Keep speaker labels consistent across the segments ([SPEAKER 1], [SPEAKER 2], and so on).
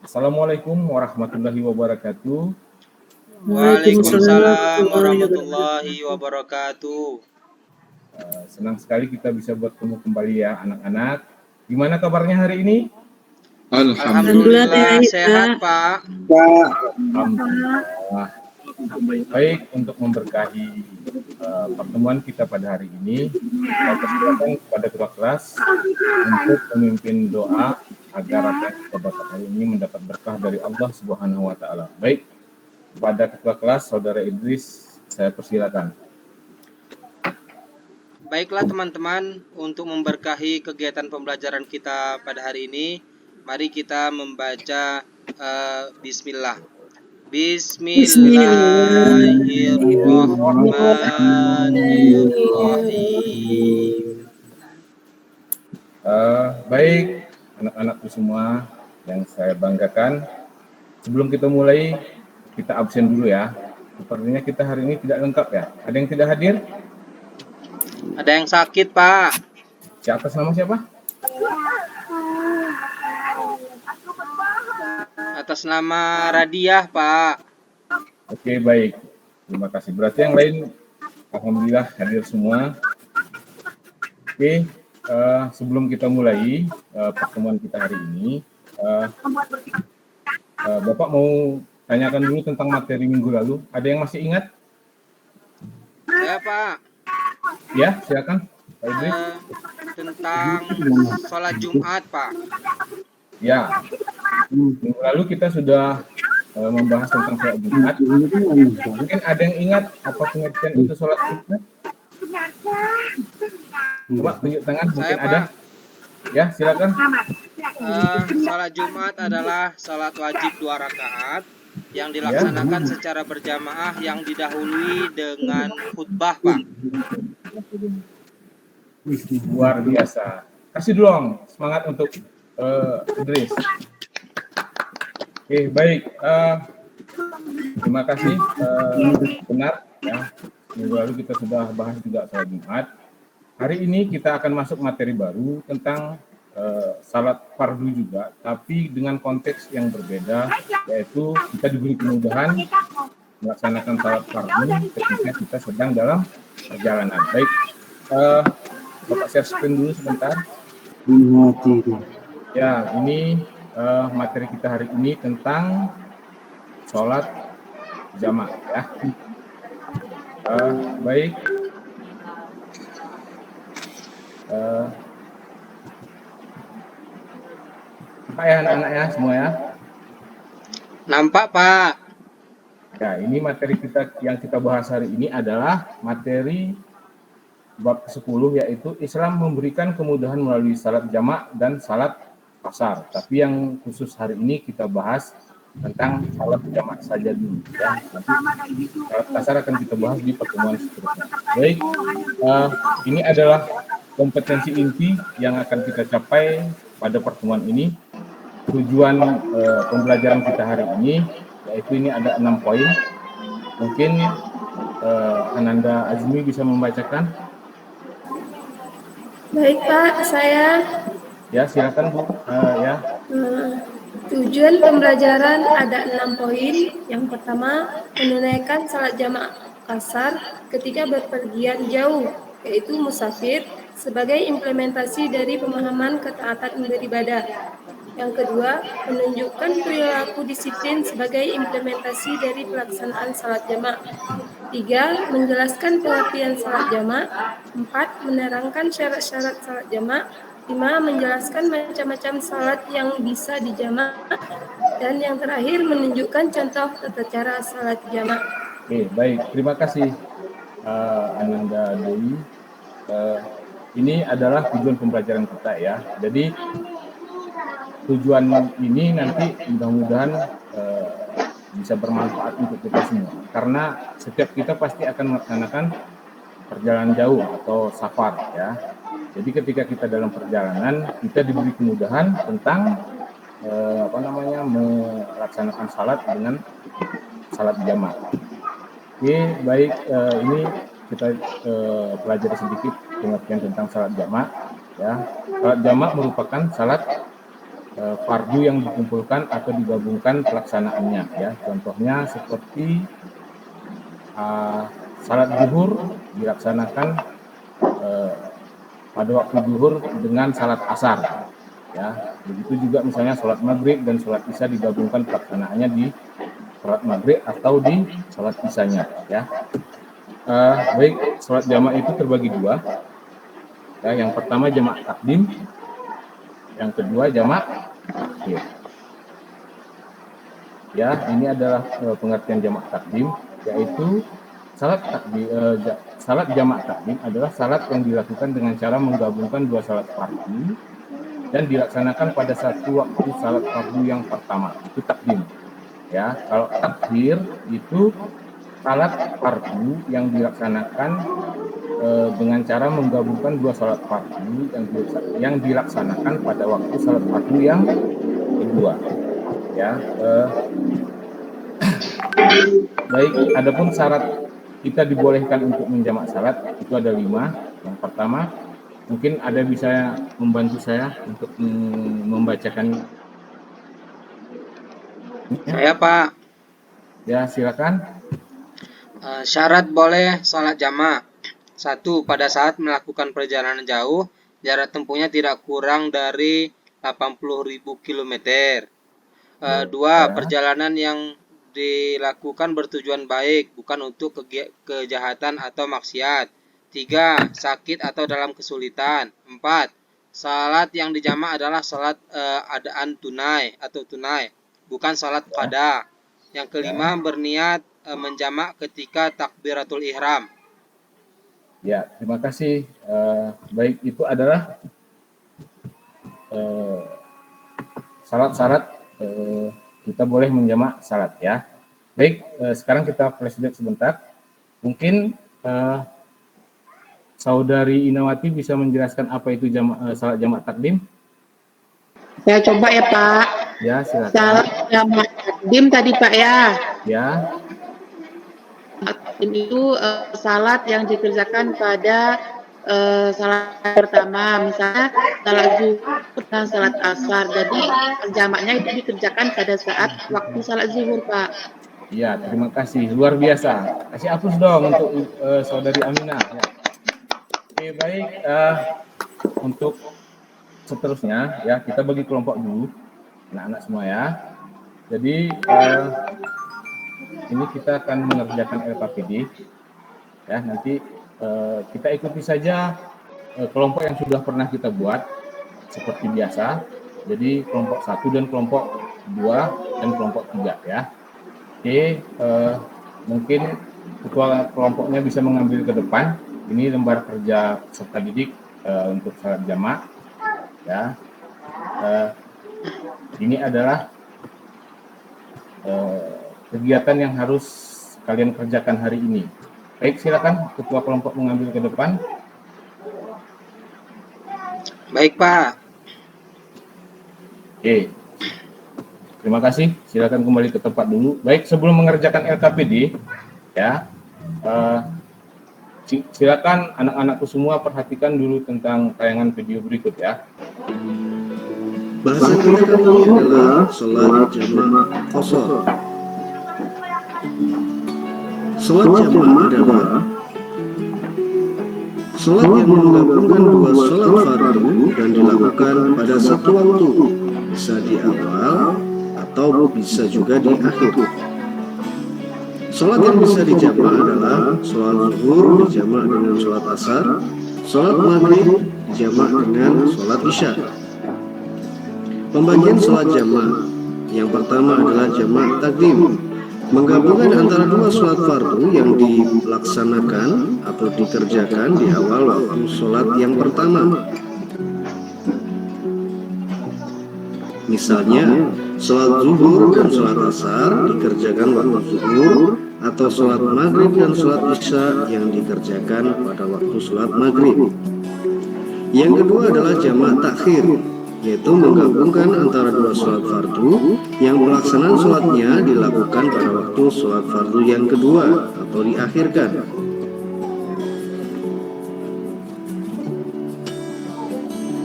[SPEAKER 1] Assalamualaikum warahmatullahi wabarakatuh.
[SPEAKER 2] Waalaikumsalam
[SPEAKER 3] Waalaikumsalam
[SPEAKER 2] warahmatullahi
[SPEAKER 3] warahmatullahi
[SPEAKER 2] wabarakatuh.
[SPEAKER 3] wabarakatuh.
[SPEAKER 1] Senang sekali kita bisa bertemu kembali ya anak-anak. Gimana kabarnya hari ini?
[SPEAKER 3] Alhamdulillah
[SPEAKER 2] baik,
[SPEAKER 3] sehat, Pak.
[SPEAKER 1] Alhamdulillah. Baik, untuk memberkahi pertemuan kita pada hari ini, saya persilakan kepada ketua kelas untuk memimpin doa agar apa yang kita baca hari ini mendapat berkah dari Allah Subhanahu wa taala. Baik, kepada ketua kelas Saudara Idris, saya persilakan.
[SPEAKER 3] Baiklah teman-teman, untuk memberkahi kegiatan pembelajaran kita pada hari ini, mari kita membaca Bismillah. Bismillahirrahmanirrahim.
[SPEAKER 1] Baik, anak-anakku semua yang saya banggakan. Sebelum kita mulai, kita absen dulu ya. Sepertinya kita hari ini tidak lengkap ya. Ada yang tidak hadir?
[SPEAKER 3] Ada yang sakit, Pak.
[SPEAKER 1] Atas nama siapa?
[SPEAKER 3] Atas nama Radiah, Pak.
[SPEAKER 1] Oke, baik. Terima kasih. Berarti yang lain, alhamdulillah hadir semua. Oke, sebelum kita mulai pertemuan kita hari ini, Bapak mau tanyakan dulu tentang materi minggu lalu. Ada yang masih ingat?
[SPEAKER 3] Ya, Pak.
[SPEAKER 1] Ya, silakan, Pak Idris.
[SPEAKER 3] Tentang sholat Jumat, Pak.
[SPEAKER 1] Ya, minggu lalu kita sudah membahas tentang sholat Jumat. Mungkin ada yang ingat apa pengertian itu sholat Jumat? Coba tunjuk tangan, mungkin
[SPEAKER 3] Saya,
[SPEAKER 1] ada.
[SPEAKER 3] Pak.
[SPEAKER 1] Ya, silakan.
[SPEAKER 3] Sholat Jumat adalah sholat wajib 2 rakaat yang dilaksanakan secara berjamaah yang didahului dengan khutbah, Pak.
[SPEAKER 1] Luar biasa. Kasih dong semangat untuk Idris. Oke, baik. Terima kasih. Benar ya. Minggu lalu kita sudah bahas juga sholat Jumat. Hari ini kita akan masuk materi baru tentang salat fardu juga, tapi dengan konteks yang berbeda, yaitu kita diberi kemudahan melaksanakan salat fardu ketika kita sedang dalam perjalanan. Baik, Bapak share screen dulu sebentar. Ya, ini materi kita hari ini tentang sholat jamaah ya. Baik. Pak ya anak-anaknya semua ya.
[SPEAKER 3] Nampak, Pak.
[SPEAKER 1] Ya, ini materi kita yang kita bahas hari ini adalah materi bab 10, yaitu Islam memberikan kemudahan melalui salat jamak dan salat qasar. Tapi yang khusus hari ini kita bahas tentang salat jamak saja dulu ya. Nanti salat qasar akan kita bahas di pertemuan seterusnya. Baik, ini adalah kompetensi inti yang akan kita capai pada pertemuan ini. Tujuan pembelajaran kita hari ini, yaitu ini ada 6 poin. Mungkin Ananda Azmi bisa membacakan.
[SPEAKER 2] Baik, Pak, saya.
[SPEAKER 1] Ya, silakan Bu. Ya.
[SPEAKER 2] Tujuan pembelajaran ada 6 poin. Yang pertama, menunaikan salat jamaah qasar ketika berpergian jauh, yaitu musafir, sebagai implementasi dari pemahaman ketaatan beribadah. Yang kedua, menunjukkan perilaku disiplin sebagai implementasi dari pelaksanaan salat jamaah. 3. Menjelaskan pengertian salat jamaah. 4. Menerangkan syarat-syarat salat jamaah. 5. Menjelaskan macam-macam salat yang bisa dijamak. Dan yang terakhir, menunjukkan contoh tata cara salat jamaah.
[SPEAKER 1] Oke, baik. Terima kasih Ananda Dewi. Ini adalah tujuan pembelajaran kita ya. Jadi tujuan ini nanti mudah-mudahan bisa bermanfaat untuk kita semua. Karena setiap kita pasti akan melaksanakan perjalanan jauh atau safar ya. Jadi ketika kita dalam perjalanan, kita diberi kemudahan tentang melaksanakan salat dengan salat jamaah. Oke, baik. Ini kita pelajari sedikit pengertian tentang salat jamaah. Ya, salat jamaah merupakan salat fardu yang dikumpulkan atau digabungkan pelaksanaannya ya. Contohnya seperti salat zuhur dilaksanakan pada waktu zuhur dengan salat asar ya. Begitu juga misalnya salat maghrib dan salat isya digabungkan pelaksanaannya di salat maghrib atau di salat isyanya ya. Baik, salat jamaah itu terbagi dua ya. Yang pertama jamaah takdim, yang kedua jamaah takhir ya. Ini adalah pengertian jamaah takdim, yaitu salat jamaah takdim adalah salat yang dilakukan dengan cara menggabungkan dua salat fardu dan dilaksanakan pada satu waktu salat fardu yang pertama, itu takdim ya. Kalau takhir itu salat fardu yang dilaksanakan dengan cara menggabungkan dua salat fardu yang dilaksanakan pada waktu salat fardu yang kedua ya. Baik, adapun syarat kita dibolehkan untuk menjamak salat itu ada 5. Yang pertama, mungkin ada bisa membantu saya untuk membacakan.
[SPEAKER 3] Saya Pak.
[SPEAKER 1] Ya, silakan.
[SPEAKER 3] Syarat boleh sholat jamaah. 1. Pada saat melakukan perjalanan jauh, jarak tempuhnya tidak kurang dari 80.000 km. 2. Perjalanan yang dilakukan bertujuan baik, bukan untuk kejahatan atau maksiat. 3. Sakit atau dalam kesulitan. 4. Salat yang dijamak adalah salat adaan tunai, bukan salat qada. Yang kelima, berniat menjamak ketika takbiratul ihram.
[SPEAKER 1] Ya, terima kasih. Baik, itu adalah syarat-syarat kita boleh menjamak salat ya. Baik, sekarang kita flashback sebentar. Mungkin Saudari Inawati bisa menjelaskan apa itu salat jamak takdim?
[SPEAKER 4] Saya coba ya Pak.
[SPEAKER 1] Ya, silakan.
[SPEAKER 4] Salat jamak takdim tadi Pak ya.
[SPEAKER 1] Ya.
[SPEAKER 4] Itu salat yang dikerjakan pada salat pertama, misalnya salat zuhur dan salat asar. Jadi jamaknya itu dikerjakan pada saat waktu salat zuhur Pak.
[SPEAKER 1] Iya, terima kasih. Luar biasa. Kasih hapus dong untuk Saudari Aminah. Ya. Oke, baik. Untuk seterusnya ya, kita bagi kelompok dulu, anak-anak semua ya. Jadi ini kita akan mengerjakan LKPD ya. Nanti kita ikuti saja kelompok yang sudah pernah kita buat seperti biasa. Jadi kelompok 1 dan kelompok 2 dan kelompok 3 ya. Oke, mungkin ketua kelompoknya bisa mengambil ke depan. Ini lembar kerja peserta didik untuk salat jamak ya. Ini adalah kegiatan yang harus kalian kerjakan hari ini. Baik, silakan ketua kelompok mengambil ke depan.
[SPEAKER 3] Baik Pak.
[SPEAKER 1] Oke, terima kasih. Silakan kembali ke tempat dulu. Baik, sebelum mengerjakan LKPD ya, silakan anak-anakku semua perhatikan dulu tentang tayangan video berikut ya.
[SPEAKER 5] Bahasa kita kali ini adalah sholat jamak qashar. Sholat jamak adalah sholat yang menggabungkan dua sholat fardu dan dilakukan pada satu waktu, bisa di awal atau bisa juga di akhir. Sholat yang bisa dijamak adalah sholat zuhur dijamak dengan sholat asar, sholat maghrib dijamak dengan sholat isya. Pembagian sholat jamak yang pertama adalah jamak takdim, menggabungkan antara dua sholat fardu yang dilaksanakan atau dikerjakan di awal waktu sholat yang pertama. Misalnya, sholat zuhur dan sholat asar dikerjakan waktu zuhur, atau sholat maghrib dan sholat isya yang dikerjakan pada waktu sholat maghrib. Yang kedua adalah jamak takhir, yaitu menggabungkan antara dua sholat fardu yang pelaksanaan sholatnya dilakukan pada waktu sholat fardu yang kedua atau diakhirkan.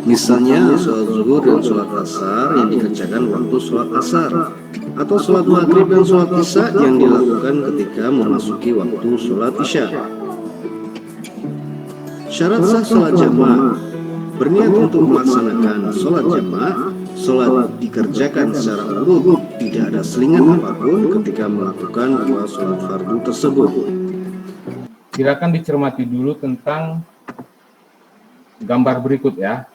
[SPEAKER 5] Misalnya sholat zuhur dan sholat asar yang dikerjakan waktu sholat asar, atau sholat maghrib dan sholat isya yang dilakukan ketika memasuki waktu sholat isya. Syarat sah sholat jamaah: berniat untuk melaksanakan sholat jamaah. Sholat dikerjakan secara urut, tidak ada selingan apapun ketika melakukan dua sholat fardu tersebut.
[SPEAKER 1] Silakan dicermati dulu tentang gambar berikut ya.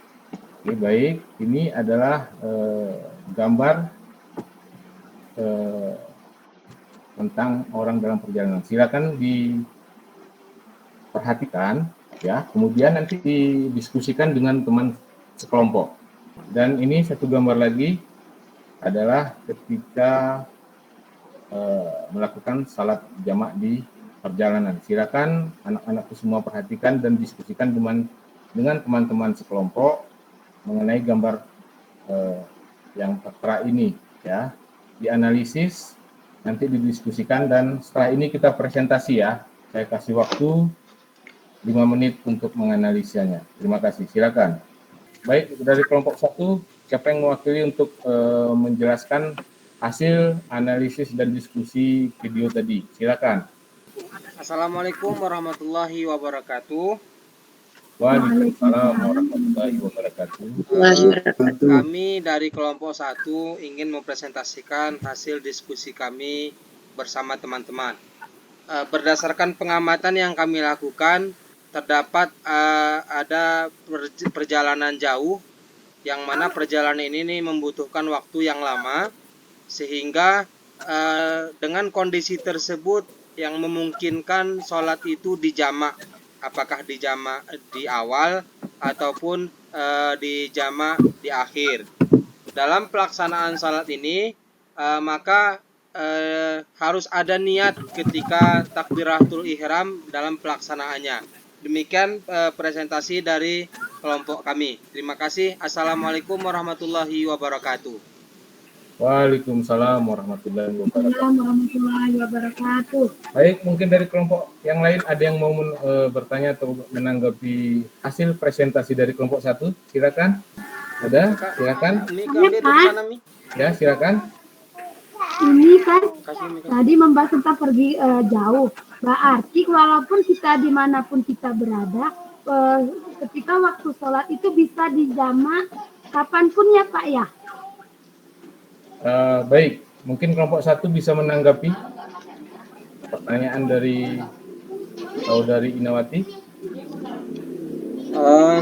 [SPEAKER 1] Oke, baik, ini adalah gambar tentang orang dalam perjalanan. Silakan diperhatikan ya, kemudian nanti didiskusikan dengan teman sekelompok. Dan ini satu gambar lagi adalah ketika melakukan salat jamak di perjalanan. Silakan anak-anakku semua perhatikan dan diskusikan dengan teman-teman sekelompok mengenai gambar yang tertera ini ya. Dianalisis, nanti didiskusikan, dan setelah ini kita presentasi ya. Saya kasih waktu 5 menit untuk menganalisanya. Terima kasih, silakan. Baik, dari kelompok 1, siapa yang mewakili untuk menjelaskan hasil analisis dan diskusi video tadi? Silakan.
[SPEAKER 3] Assalamualaikum warahmatullahi wabarakatuh.
[SPEAKER 1] Waalaikumsalam warahmatullahi wabarakatuh.
[SPEAKER 3] Kami dari kelompok 1 ingin mempresentasikan hasil diskusi kami bersama teman-teman. Berdasarkan pengamatan yang kami lakukan, terdapat ada perjalanan jauh yang mana perjalanan ini membutuhkan waktu yang lama, sehingga dengan kondisi tersebut yang memungkinkan sholat itu dijamak, apakah dijamak di awal ataupun dijamak di akhir. Dalam pelaksanaan sholat ini maka harus ada niat ketika takbiratul ihram dalam pelaksanaannya. Demikian presentasi dari kelompok kami. Terima kasih. Assalamualaikum warahmatullahi wabarakatuh.
[SPEAKER 1] Waalaikumsalam warahmatullahi wabarakatuh. Baik, mungkin dari kelompok yang lain ada yang mau bertanya atau menanggapi hasil presentasi dari kelompok 1? Silakan. Ada? Silakan. Ya, silakan.
[SPEAKER 6] Ini kan tadi membahas tentang pergi jauh. Berarti walaupun kita dimanapun kita berada, ketika waktu sholat itu bisa dijamak kapanpun ya Pak ya?
[SPEAKER 1] Baik, mungkin kelompok 1 bisa menanggapi pertanyaan dari Saudari Inawati.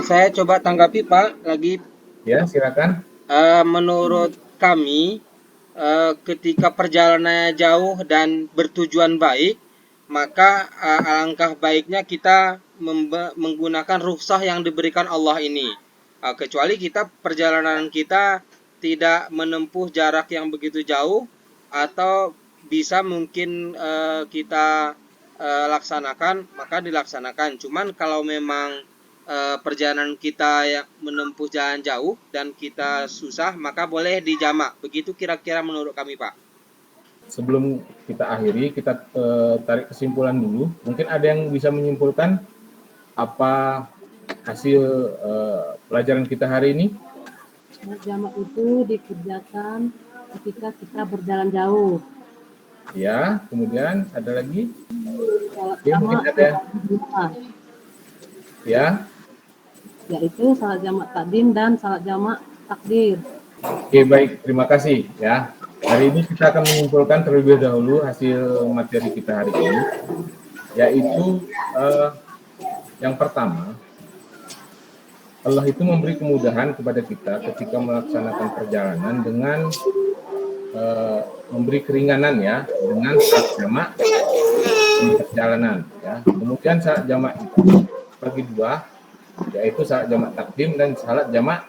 [SPEAKER 3] Saya coba tanggapi Pak lagi.
[SPEAKER 1] Ya, silakan.
[SPEAKER 3] Menurut kami, ketika perjalanannya jauh dan bertujuan baik, maka alangkah baiknya kita menggunakan rukhsah yang diberikan Allah ini. Kecuali kita perjalanan kita tidak menempuh jarak yang begitu jauh, atau bisa mungkin kita laksanakan, maka dilaksanakan. Cuman kalau memang perjalanan kita yang menempuh jalan jauh dan kita susah, maka boleh dijamak. Begitu kira-kira menurut kami Pak.
[SPEAKER 1] Sebelum kita akhiri, kita tarik kesimpulan dulu. Mungkin ada yang bisa menyimpulkan apa hasil pelajaran kita hari ini?
[SPEAKER 7] Jamak itu dikerjakan ketika kita berjalan jauh.
[SPEAKER 1] Ya, kemudian ada lagi?
[SPEAKER 7] Salat
[SPEAKER 1] Ya, mungkin ada. Ya.
[SPEAKER 7] Yaitu salat jamak takdim dan salat jamak takdir.
[SPEAKER 1] Oke, baik. Terima kasih ya. Hari ini kita akan menyimpulkan terlebih dahulu hasil materi kita hari ini, yaitu yang pertama, Allah itu memberi kemudahan kepada kita ketika melaksanakan perjalanan dengan memberi keringanan ya, dengan salat jamak di perjalanan ya. Kemudian salat jamak itu bagi dua, yaitu salat jamak takdim dan salat jamak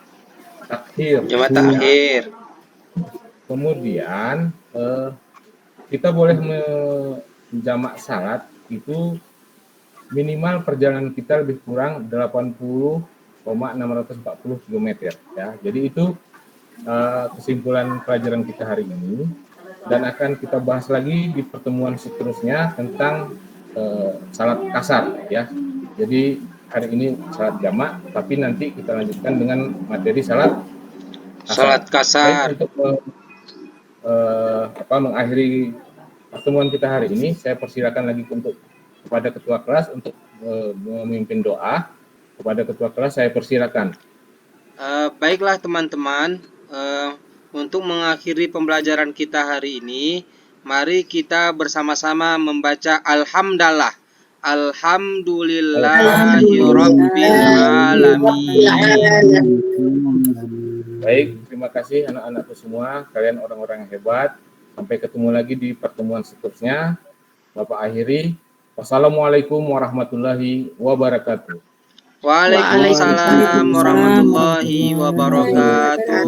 [SPEAKER 1] takhir.
[SPEAKER 3] Jamak takhir.
[SPEAKER 1] Kemudian kita boleh menjamak salat itu minimal perjalanan kita lebih kurang 80,640 km ya. Jadi itu kesimpulan pelajaran kita hari ini, dan akan kita bahas lagi di pertemuan seterusnya tentang salat kasar ya. Jadi hari ini salat jamak, tapi nanti kita lanjutkan dengan materi salat
[SPEAKER 3] Salat kasar.
[SPEAKER 1] Baik, untuk mengakhiri pertemuan kita hari ini, saya persilakan lagi kepada ketua kelas untuk memimpin doa. Kepada ketua kelas saya persilakan.
[SPEAKER 3] Baiklah teman-teman, untuk mengakhiri pembelajaran kita hari ini, mari kita bersama-sama membaca Alhamdulillah. Alhamdulillahirabbil alamin.
[SPEAKER 1] Baik, terima kasih anak-anakku semua. Kalian orang-orang yang hebat. Sampai ketemu lagi di pertemuan seterusnya. Bapak akhiri. Wassalamualaikum warahmatullahi wabarakatuh.
[SPEAKER 3] Waalaikumsalam warahmatullahi wabarakatuh.